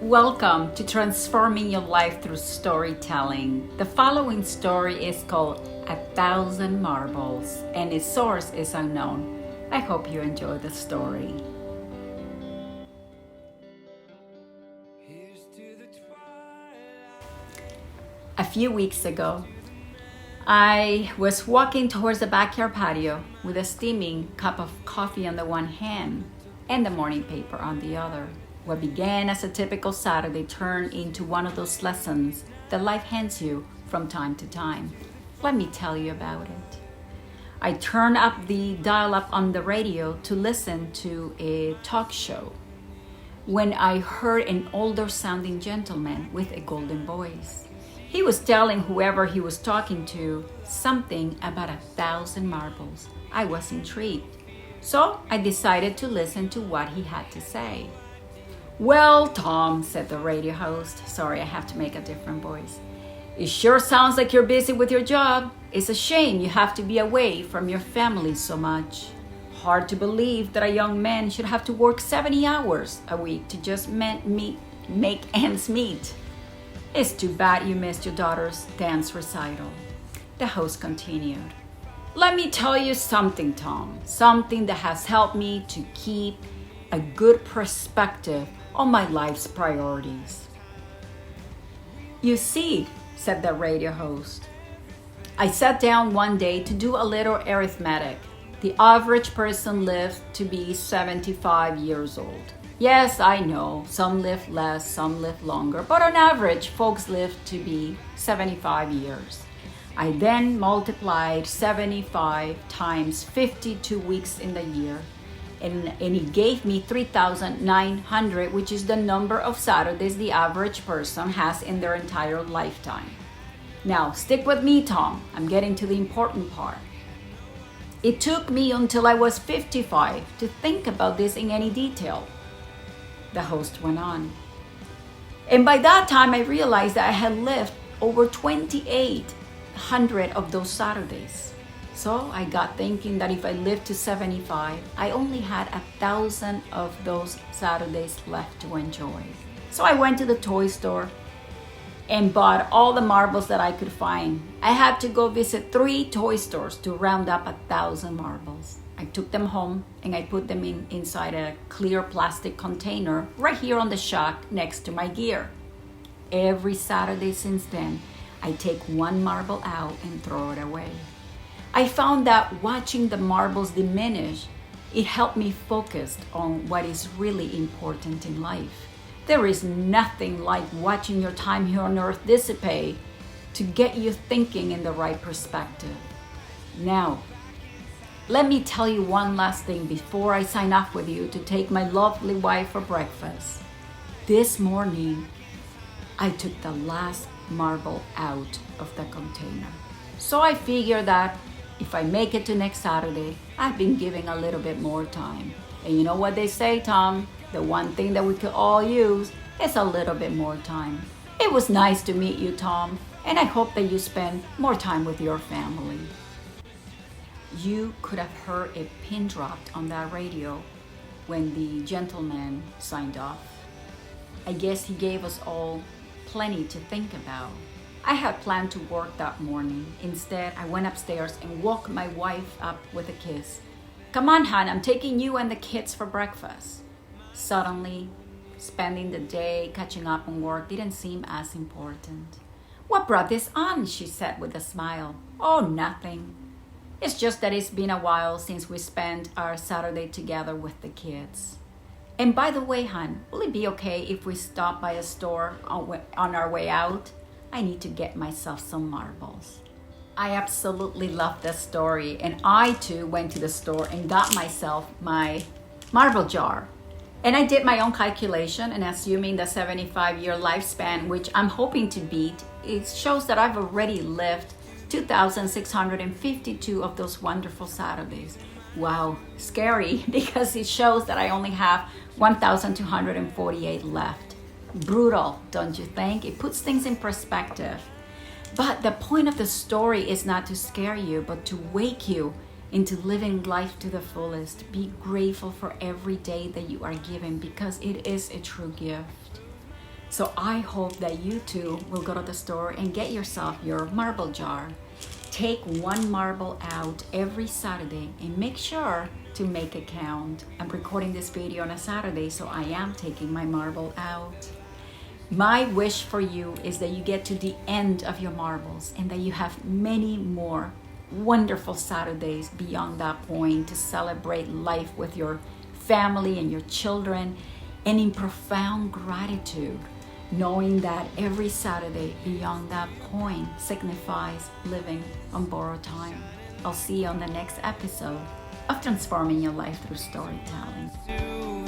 Welcome to Transforming Your Life Through Storytelling. The following story is called 1,000 Marbles and its source is unknown. I hope you enjoy the story. A few weeks ago, I was walking towards the backyard patio with a steaming cup of coffee on the one hand and the morning paper on the other. What began as a typical Saturday turned into one of those lessons that life hands you from time to time. Let me tell you about it. I turned up the dial-up on the radio to listen to a talk show when I heard an older-sounding gentleman with a golden voice. He was telling whoever he was talking to something about 1,000 marbles. I was intrigued, so I decided to listen to what he had to say. "Well, Tom," said the radio host. Sorry, I have to make a different voice. "It sure sounds like you're busy with your job. It's a shame you have to be away from your family so much. Hard to believe that a young man should have to work 70 hours a week to just make ends meet. It's too bad you missed your daughter's dance recital." The host continued. "Let me tell you something, Tom, something that has helped me to keep a good perspective on my life's priorities. You see," said the radio host, "I sat down one day to do a little arithmetic. The average person lives to be 75 years old. Yes, I know, some live less, some live longer, but on average, folks live to be 75 years. I then multiplied 75 times 52 weeks in the year, and he gave me 3,900, which is the number of Saturdays the average person has in their entire lifetime. Now, stick with me, Tom. I'm getting to the important part. It took me until I was 55 to think about this in any detail." The host went on. "And by that time, I realized that I had lived over 2,800 of those Saturdays. So I got thinking that if I lived to 75, I only had 1,000 of those Saturdays left to enjoy. So I went to the toy store and bought all the marbles that I could find. I had to go visit 3 toy stores to round up 1,000 marbles. I took them home and I put them inside a clear plastic container right here on the shack next to my gear. Every Saturday since then, I take one marble out and throw it away. I found that watching the marbles diminish, it helped me focus on what is really important in life. There is nothing like watching your time here on earth dissipate to get you thinking in the right perspective. Now, let me tell you one last thing before I sign off with you to take my lovely wife for breakfast. This morning, I took the last marble out of the container. So I figure that if I make it to next Saturday, I've been giving a little bit more time. And you know what they say, Tom? The one thing that we could all use is a little bit more time. It was nice to meet you, Tom, and I hope that you spend more time with your family." You could have heard a pin dropped on that radio when the gentleman signed off. I guess he gave us all plenty to think about. I had planned to work that morning. Instead, I went upstairs and woke my wife up with a kiss. "Come on, hon, I'm taking you and the kids for breakfast." Suddenly, spending the day catching up on work didn't seem as important. "What brought this on?" she said with a smile. "Oh, nothing. It's just that it's been a while since we spent our Saturday together with the kids. And by the way, hon, will it be okay if we stop by a store on our way out? I need to get myself some marbles." I absolutely love this story, and I too went to the store and got myself my marble jar. And I did my own calculation, and assuming the 75-year lifespan, which I'm hoping to beat, it shows that I've already lived 2,652 of those wonderful Saturdays. Wow, scary, because it shows that I only have 1,248 left. Brutal, don't you think? It puts things in perspective. But the point of the story is not to scare you, but to wake you into living life to the fullest. Be grateful for every day that you are given, because it is a true gift. So I hope that you too will go to the store and get yourself your marble jar. Take one marble out every Saturday and make sure to make it count. I'm recording this video on a Saturday, so I am taking my marble out. My wish for you is that you get to the end of your marbles and that you have many more wonderful Saturdays beyond that point to celebrate life with your family and your children, and in profound gratitude, knowing that every Saturday beyond that point signifies living on borrowed time. I'll see you on the next episode of Transforming Your Life Through Storytelling.